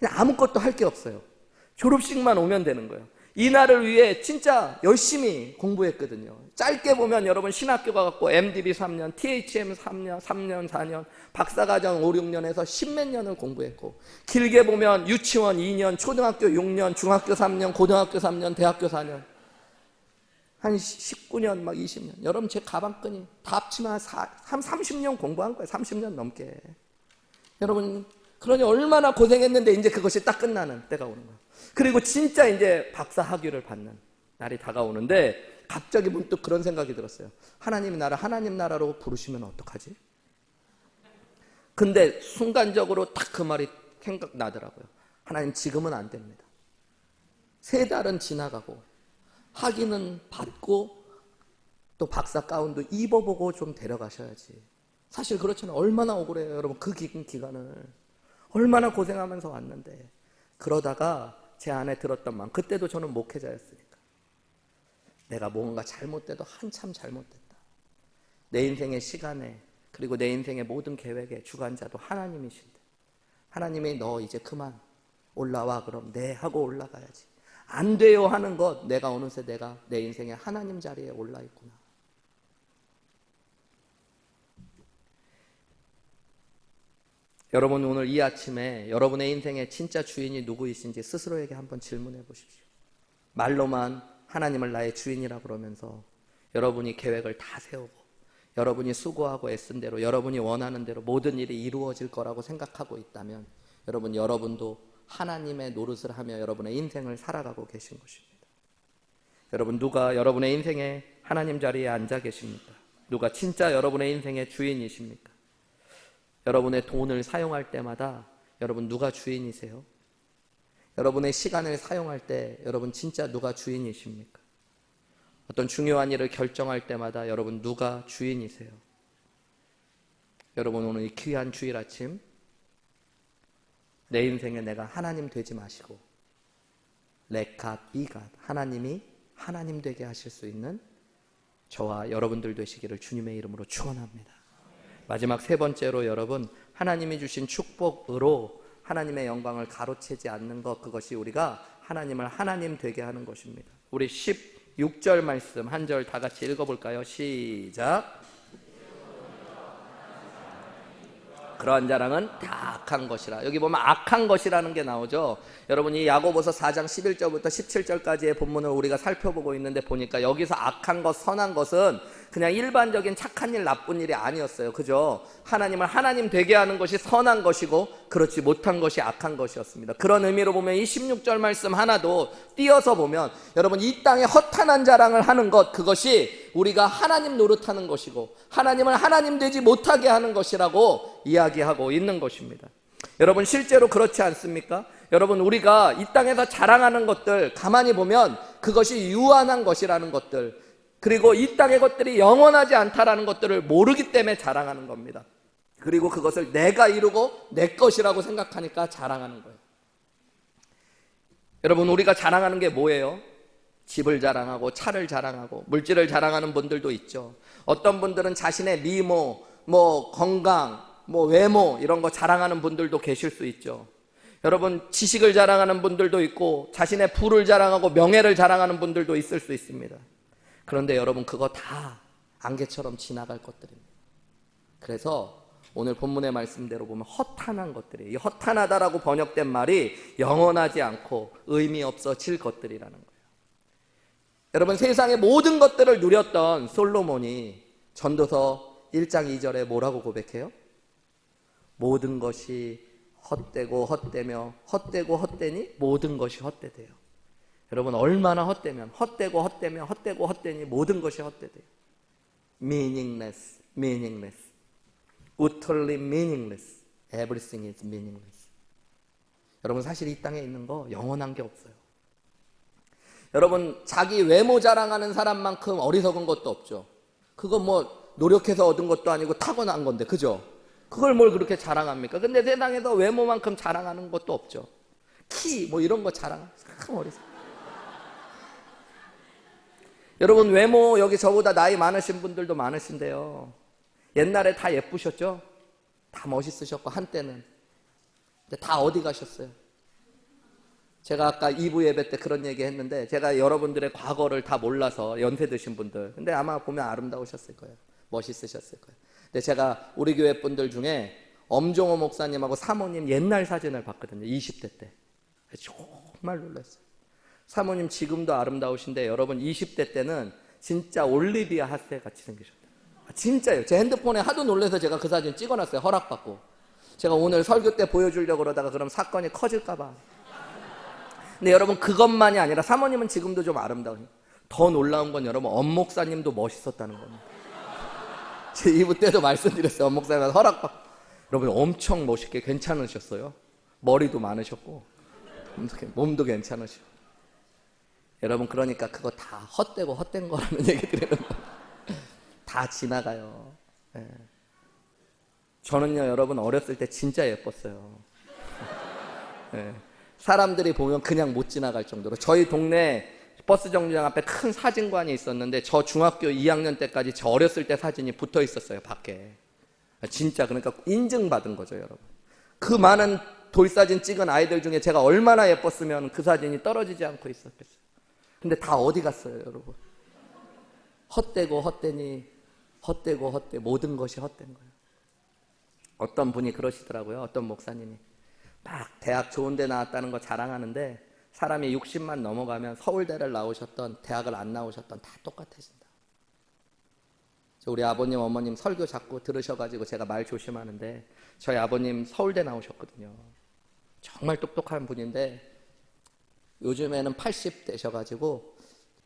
그냥 아무것도 할 게 없어요. 졸업식만 오면 되는 거예요. 이날을 위해 진짜 열심히 공부했거든요. 짧게 보면 여러분 신학교 가갖고 MDB 3년, THM 3년, 3년, 4년, 박사과정 5, 6년에서 10몇 년을 공부했고, 길게 보면 유치원 2년, 초등학교 6년, 중학교 3년, 고등학교 3년, 대학교 4년, 한 19년, 막 20년. 여러분 제 가방끈이 다 합치면 한 30년 공부한 거예요. 30년 넘게. 여러분 그러니 얼마나 고생했는데 이제 그것이 딱 끝나는 때가 오는 거예요. 그리고 진짜 이제 박사 학위를 받는 날이 다가오는데 갑자기 문득 그런 생각이 들었어요. 하나님이 나를 하나님 나라로 부르시면 어떡하지? 근데 순간적으로 딱 그 말이 생각나더라고요. 하나님 지금은 안 됩니다. 3달은 지나가고 학위는 받고 또 박사 가운도 입어보고 좀 데려가셔야지. 사실 그렇잖아요. 얼마나 억울해요 여러분. 그 긴 기간을 얼마나 고생하면서 왔는데. 그러다가 제 안에 들었던 마음, 그때도 저는 목회자였으니까 내가 뭔가 잘못돼도 한참 잘못됐다. 내 인생의 시간에 그리고 내 인생의 모든 계획의 주관자도 하나님이신데 하나님이 너 이제 그만 올라와. 그럼 네 하고 올라가야지. 안 돼요 하는 것, 내가 어느새 내가 내 인생의 하나님 자리에 올라 있구나. 여러분 오늘 이 아침에 여러분의 인생의 진짜 주인이 누구이신지 스스로에게 한번 질문해 보십시오. 말로만 하나님을 나의 주인이라고 그러면서 여러분이 계획을 다 세우고 여러분이 수고하고 애쓴 대로 여러분이 원하는 대로 모든 일이 이루어질 거라고 생각하고 있다면 여러분도 하나님의 노릇을 하며 여러분의 인생을 살아가고 계신 것입니다. 여러분 누가 여러분의 인생에 하나님 자리에 앉아 계십니까? 누가 진짜 여러분의 인생의 주인이십니까? 여러분의 돈을 사용할 때마다 여러분 누가 주인이세요? 여러분의 시간을 사용할 때 여러분 진짜 누가 주인이십니까? 어떤 중요한 일을 결정할 때마다 여러분 누가 주인이세요? 여러분 오늘 이 귀한 주일 아침 내 인생에 내가 하나님 되지 마시고 레카 비가 하나님이 하나님 되게 하실 수 있는 저와 여러분들 되시기를 주님의 이름으로 축원합니다. 마지막 3번째로 여러분 하나님이 주신 축복으로 하나님의 영광을 가로채지 않는 것, 그것이 우리가 하나님을 하나님 되게 하는 것입니다. 우리 16절 말씀 한 절 다 같이 읽어볼까요? 시작. 그러한 자랑은 다 악한 것이라. 여기 보면 악한 것이라는 게 나오죠. 여러분, 이 야고보서 4장 11절부터 17절까지의 본문을 우리가 살펴보고 있는데 보니까 여기서 악한 것, 선한 것은 그냥 일반적인 착한 일, 나쁜 일이 아니었어요. 그죠? 하나님을 하나님 되게 하는 것이 선한 것이고 그렇지 못한 것이 악한 것이었습니다. 그런 의미로 보면 이 16절 말씀 하나도 띄어서 보면 여러분, 이 땅에 허탄한 자랑을 하는 것, 그것이 우리가 하나님 노릇하는 것이고 하나님을 하나님 되지 못하게 하는 것이라고 이야기하고 있는 것입니다. 여러분, 실제로 그렇지 않습니까? 여러분, 우리가 이 땅에서 자랑하는 것들 가만히 보면 그것이 유한한 것이라는 것들, 그리고 이 땅의 것들이 영원하지 않다라는 것들을 모르기 때문에 자랑하는 겁니다. 그리고 그것을 내가 이루고 내 것이라고 생각하니까 자랑하는 거예요. 여러분, 우리가 자랑하는 게 뭐예요? 집을 자랑하고 차를 자랑하고 물질을 자랑하는 분들도 있죠. 어떤 분들은 자신의 미모, 건강, 외모 이런 거 자랑하는 분들도 계실 수 있죠. 여러분, 지식을 자랑하는 분들도 있고 자신의 부를 자랑하고 명예를 자랑하는 분들도 있을 수 있습니다. 그런데 여러분, 그거 다 안개처럼 지나갈 것들입니다. 그래서 오늘 본문의 말씀대로 보면 허탄한 것들이에요. 이 허탄하다라고 번역된 말이 영원하지 않고 의미 없어질 것들이라는 거예요. 여러분, 세상의 모든 것들을 누렸던 솔로몬이 전도서 1장 2절에 뭐라고 고백해요? 모든 것이 헛되고 헛되며 헛되고 헛되니 모든 것이 헛되대요. 여러분, 얼마나 헛되면 헛되고 헛되며 헛되고 헛되니 모든 것이 헛되대요. meaningless, meaningless, utterly meaningless, everything is meaningless. 여러분, 사실 이 땅에 있는 거 영원한 게 없어요. 여러분, 자기 외모 자랑하는 사람만큼 어리석은 것도 없죠. 그거 노력해서 얻은 것도 아니고 타고난 건데, 그죠? 그걸 뭘 그렇게 자랑합니까? 근데 세상에서 외모만큼 자랑하는 것도 없죠. 키 이런 거 자랑 참 어리석어. 여러분, 외모 여기 저보다 나이 많으신 분들도 많으신데요, 옛날에 다 예쁘셨죠? 다 멋있으셨고 한때는. 근데 다 어디 가셨어요? 제가 아까 2부 예배 때 그런 얘기 했는데, 제가 여러분들의 과거를 다 몰라서, 연세 드신 분들, 근데 아마 보면 아름다우셨을 거예요. 멋있으셨을 거예요. 근데 제가 우리 교회 분들 중에 엄종호 목사님하고 사모님 옛날 사진을 봤거든요. 20대 때. 정말 놀랐어요. 사모님 지금도 아름다우신데 여러분, 20대 때는 진짜 올리비아 하세 같이 생기셨다. 진짜요. 제 핸드폰에 하도 놀라서 제가 그 사진 찍어놨어요. 허락받고. 제가 오늘 설교 때 보여주려고 그러다가 그럼 사건이 커질까 봐. 근데 여러분, 그것만이 아니라 사모님은 지금도 좀 아름다우세요. 더 놀라운 건 여러분, 엄 목사님도 멋있었다는 겁니다. 제 2부 때도 말씀드렸어요. 엄 목사님한테 허락받고. 여러분, 엄청 멋있게 괜찮으셨어요. 머리도 많으셨고 몸도 괜찮으시고. 여러분, 그러니까 그거 다 헛되고 헛된 거라는 얘기 드리는 거예요. 다 지나가요. 네. 저는요, 여러분, 어렸을 때 진짜 예뻤어요. 네. 사람들이 보면 그냥 못 지나갈 정도로. 저희 동네 버스 정류장 앞에 큰 사진관이 있었는데 저 중학교 2학년 때까지 저 어렸을 때 사진이 붙어 있었어요, 밖에. 진짜, 그러니까 인증받은 거죠, 여러분. 그 많은 돌사진 찍은 아이들 중에 제가 얼마나 예뻤으면 그 사진이 떨어지지 않고 있었겠어요. 근데 다 어디 갔어요, 여러분? 헛되고 헛되니 헛되고 헛되, 모든 것이 헛된 거예요. 어떤 분이 그러시더라고요. 어떤 목사님이 막 대학 좋은 데 나왔다는 거 자랑하는데 사람이 60만 넘어가면 서울대를 나오셨던 대학을 안 나오셨던 다 똑같아진다. 우리 아버님 어머님 설교 자꾸 들으셔가지고 제가 말 조심하는데, 저희 아버님 서울대 나오셨거든요. 정말 똑똑한 분인데 요즘에는 80 되셔가지고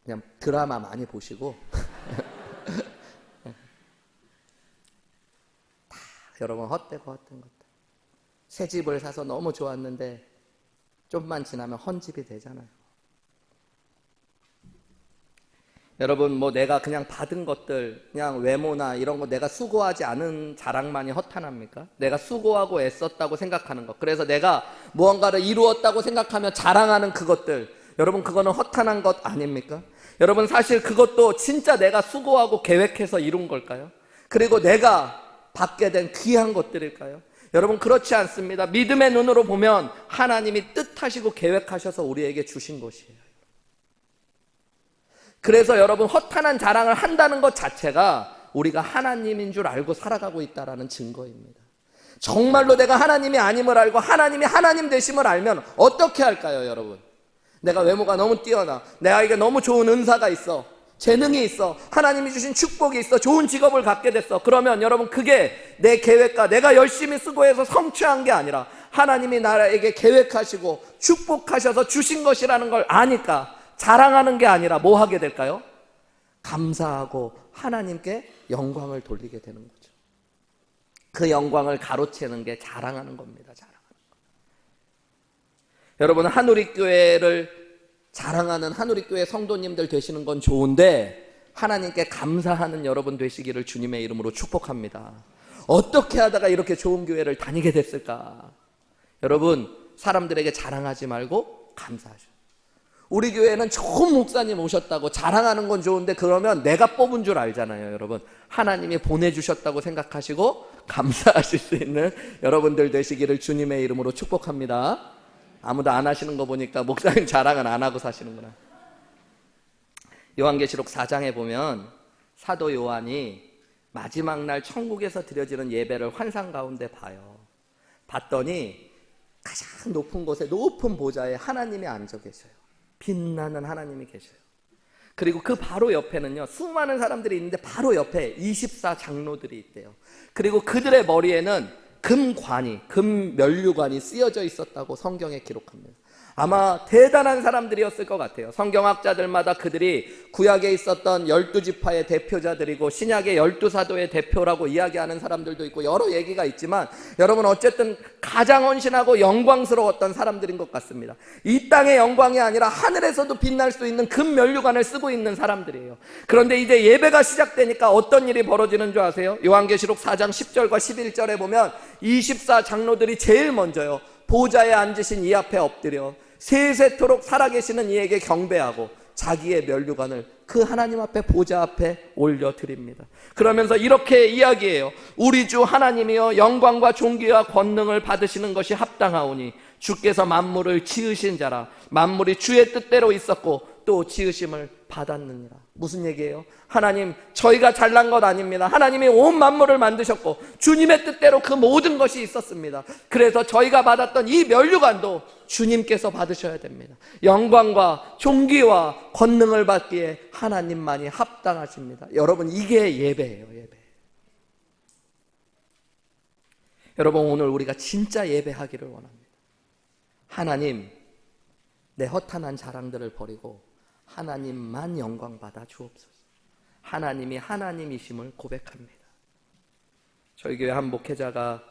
그냥 드라마 많이 보시고 다 여러분 헛되고 헛된 것들. 새 집을 사서 너무 좋았는데 좀만 지나면 헌집이 되잖아요. 여러분, 내가 그냥 받은 것들, 그냥 외모나 이런 거 내가 수고하지 않은 자랑만이 허탄합니까? 내가 수고하고 애썼다고 생각하는 것, 그래서 내가 무언가를 이루었다고 생각하며 자랑하는 그것들, 여러분, 그거는 허탄한 것 아닙니까? 여러분, 사실 그것도 진짜 내가 수고하고 계획해서 이룬 걸까요? 그리고 내가 받게 된 귀한 것들일까요? 여러분, 그렇지 않습니다. 믿음의 눈으로 보면 하나님이 뜻하시고 계획하셔서 우리에게 주신 것이에요. 그래서 여러분, 허탄한 자랑을 한다는 것 자체가 우리가 하나님인 줄 알고 살아가고 있다는 증거입니다. 정말로 내가 하나님이 아님을 알고 하나님이 하나님 되심을 알면 어떻게 할까요, 여러분? 내가 외모가 너무 뛰어나, 내가 너무 좋은 은사가 있어, 재능이 있어, 하나님이 주신 축복이 있어, 좋은 직업을 갖게 됐어. 그러면 여러분, 그게 내 계획과 내가 열심히 수고해서 성취한 게 아니라 하나님이 나에게 계획하시고 축복하셔서 주신 것이라는 걸 아니까 자랑하는 게 아니라 뭐 하게 될까요? 감사하고 하나님께 영광을 돌리게 되는 거죠. 그 영광을 가로채는 게 자랑하는 겁니다. 자랑하는 거. 여러분, 한우리교회를 자랑하는 한우리교회 성도님들 되시는 건 좋은데 하나님께 감사하는 여러분 되시기를 주님의 이름으로 축복합니다. 어떻게 하다가 이렇게 좋은 교회를 다니게 됐을까? 여러분, 사람들에게 자랑하지 말고 감사하셔. 우리 교회는 좋은 목사님 오셨다고 자랑하는 건 좋은데 그러면 내가 뽑은 줄 알잖아요. 여러분, 하나님이 보내주셨다고 생각하시고 감사하실 수 있는 여러분들 되시기를 주님의 이름으로 축복합니다. 아무도 안 하시는 거 보니까 목사님 자랑은 안 하고 사시는구나. 요한계시록 4장에 보면 사도 요한이 마지막 날 천국에서 드려지는 예배를 환상 가운데 봐요. 봤더니 가장 높은 곳에 높은 보좌에 하나님이 앉아 계셔요. 빛나는 하나님이 계셔요. 그리고 그 바로 옆에는요, 수많은 사람들이 있는데 바로 옆에 24장로들이 있대요. 그리고 그들의 머리에는 금면류관이 쓰여져 있었다고 성경에 기록합니다. 아마 대단한 사람들이었을 것 같아요. 성경학자들마다 그들이 구약에 있었던 12지파의 대표자들이고 신약의 12사도의 대표라고 이야기하는 사람들도 있고 여러 얘기가 있지만 여러분, 어쨌든 가장 헌신하고 영광스러웠던 사람들인 것 같습니다. 이 땅의 영광이 아니라 하늘에서도 빛날 수 있는 금면류관을 쓰고 있는 사람들이에요. 그런데 이제 예배가 시작되니까 어떤 일이 벌어지는 줄 아세요? 요한계시록 4장 10절과 11절에 보면 24장로들이 제일 먼저요, 보좌에 앉으신 이 앞에 엎드려 세세토록 살아계시는 이에게 경배하고 자기의 면류관을 그 하나님 앞에, 보좌 앞에 올려드립니다. 그러면서 이렇게 이야기해요. 우리 주 하나님이여, 영광과 존귀와 권능을 받으시는 것이 합당하오니 주께서 만물을 지으신 자라. 만물이 주의 뜻대로 있었고 또 지으심을 받았느니라. 무슨 얘기예요? 하나님, 저희가 잘난 것 아닙니다. 하나님이 온 만물을 만드셨고 주님의 뜻대로 그 모든 것이 있었습니다. 그래서 저희가 받았던 이 면류관도 주님께서 받으셔야 됩니다. 영광과 존귀와 권능을 받기에 하나님만이 합당하십니다. 여러분, 이게 예배예요. 예배. 여러분, 오늘 우리가 진짜 예배하기를 원합니다. 하나님, 내 허탄한 자랑들을 버리고 하나님만 영광 받아 주옵소서. 하나님이 하나님이심을 고백합니다. 저희 교회 한 목회자가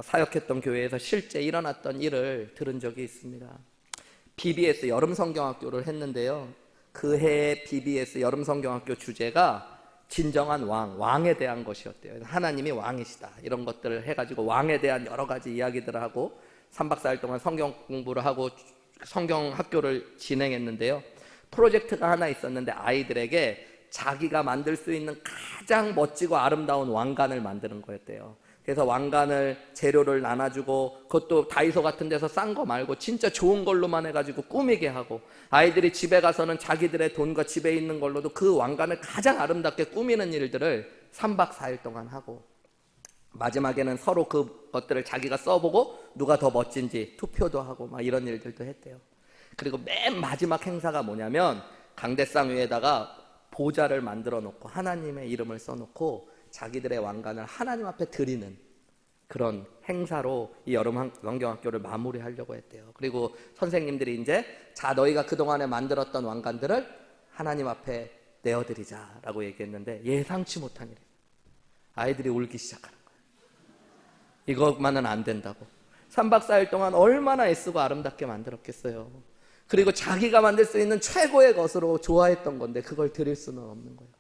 사역했던 교회에서 실제 일어났던 일을 들은 적이 있습니다. BBS 여름성경학교를 했는데요, 그 해 BBS 여름성경학교 주제가 진정한 왕에 대한 것이었대요. 하나님이 왕이시다, 이런 것들을 해가지고 왕에 대한 여러 가지 이야기들을 하고 3박 4일 동안 성경 공부를 하고 성경학교를 진행했는데요, 프로젝트가 하나 있었는데 아이들에게 자기가 만들 수 있는 가장 멋지고 아름다운 왕관을 만드는 거였대요. 그래서 왕관을 재료를 나눠주고, 그것도 다이소 같은 데서 싼 거 말고 진짜 좋은 걸로만 해가지고 꾸미게 하고, 아이들이 집에 가서는 자기들의 돈과 집에 있는 걸로도 그 왕관을 가장 아름답게 꾸미는 일들을 3박 4일 동안 하고, 마지막에는 서로 그것들을 자기가 써보고 누가 더 멋진지 투표도 하고 막 이런 일들도 했대요. 그리고 맨 마지막 행사가 뭐냐면 강대상 위에다가 보좌를 만들어 놓고 하나님의 이름을 써놓고 자기들의 왕관을 하나님 앞에 드리는 그런 행사로 이 여름 성경학교를 마무리하려고 했대요. 그리고 선생님들이 이제, 자, 너희가 그동안에 만들었던 왕관들을 하나님 앞에 내어드리자라고 얘기했는데 예상치 못한 일이에요. 아이들이 울기 시작하는 거예요. 이것만은 안 된다고. 3박 4일 동안 얼마나 애쓰고 아름답게 만들었겠어요. 그리고 자기가 만들 수 있는 최고의 것으로 좋아했던 건데 그걸 드릴 수는 없는 거예요.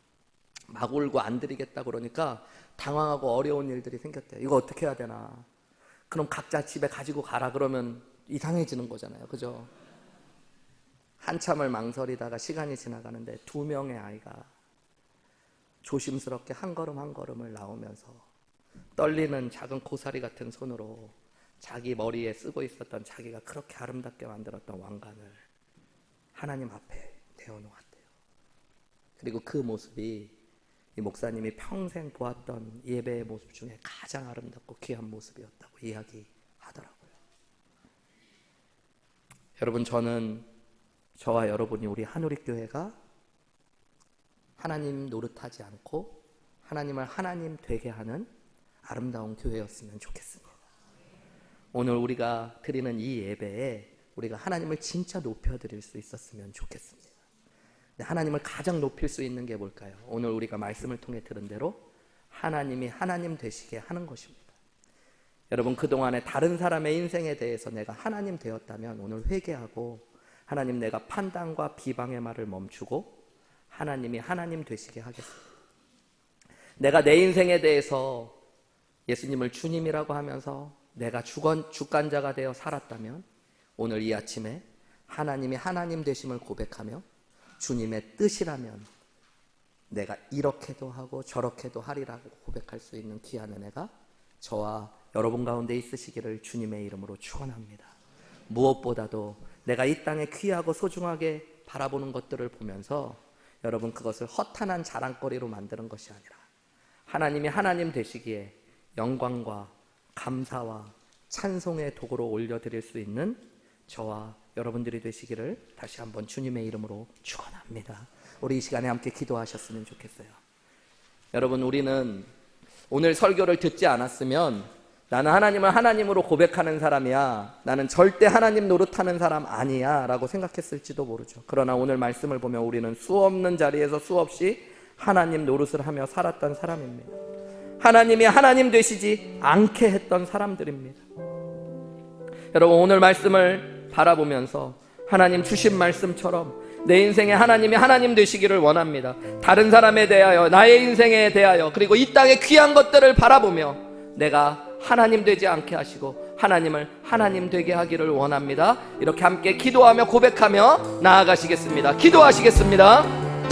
막 울고 안 드리겠다 그러니까 당황하고 어려운 일들이 생겼대요. 이거 어떻게 해야 되나. 그럼 각자 집에 가지고 가라 그러면 이상해지는 거잖아요. 그죠? 한참을 망설이다가 시간이 지나가는데 2명의 아이가 조심스럽게 한 걸음 한 걸음을 나오면서 떨리는 작은 고사리 같은 손으로 자기 머리에 쓰고 있었던 자기가 그렇게 아름답게 만들었던 왕관을 하나님 앞에 내어놓았대요. 그리고 그 모습이 이 목사님이 평생 보았던 예배의 모습 중에 가장 아름답고 귀한 모습이었다고 이야기하더라고요. 여러분, 저와 여러분이 우리 한우리교회가 하나님 노릇하지 않고 하나님을 하나님 되게 하는 아름다운 교회였으면 좋겠습니다. 오늘 우리가 드리는 이 예배에 우리가 하나님을 진짜 높여드릴 수 있었으면 좋겠습니다. 하나님을 가장 높일 수 있는 게 뭘까요? 오늘 우리가 말씀을 통해 들은 대로 하나님이 하나님 되시게 하는 것입니다. 여러분, 그동안에 다른 사람의 인생에 대해서 내가 하나님 되었다면 오늘 회개하고 하나님, 내가 판단과 비방의 말을 멈추고 하나님이 하나님 되시게 하겠습니다. 내가 내 인생에 대해서 예수님을 주님이라고 하면서 내가 주관자가 되어 살았다면 오늘 이 아침에 하나님이 하나님 되심을 고백하며 주님의 뜻이라면 내가 이렇게도 하고 저렇게도 하리라고 고백할 수 있는 귀한 은혜가 저와 여러분 가운데 있으시기를 주님의 이름으로 축원합니다. 무엇보다도 내가 이 땅에 귀하고 소중하게 바라보는 것들을 보면서 여러분, 그것을 허탄한 자랑거리로 만드는 것이 아니라 하나님이 하나님 되시기에 영광과 감사와 찬송의 도구로 올려드릴 수 있는 저와 여러분들이 되시기를 다시 한번 주님의 이름으로 축원합니다. 우리 이 시간에 함께 기도하셨으면 좋겠어요. 여러분, 우리는 오늘 설교를 듣지 않았으면 나는 하나님을 하나님으로 고백하는 사람이야, 나는 절대 하나님 노릇하는 사람 아니야 라고 생각했을지도 모르죠. 그러나 오늘 말씀을 보면 우리는 수없는 자리에서 수없이 하나님 노릇을 하며 살았던 사람입니다. 하나님이 하나님 되시지 않게 했던 사람들입니다. 여러분, 오늘 말씀을 바라보면서 하나님 주신 말씀처럼 내 인생에 하나님이 하나님 되시기를 원합니다. 다른 사람에 대하여, 나의 인생에 대하여, 그리고 이 땅의 귀한 것들을 바라보며 내가 하나님 되지 않게 하시고 하나님을 하나님 되게 하기를 원합니다. 이렇게 함께 기도하며 고백하며 나아가시겠습니다. 기도하시겠습니다.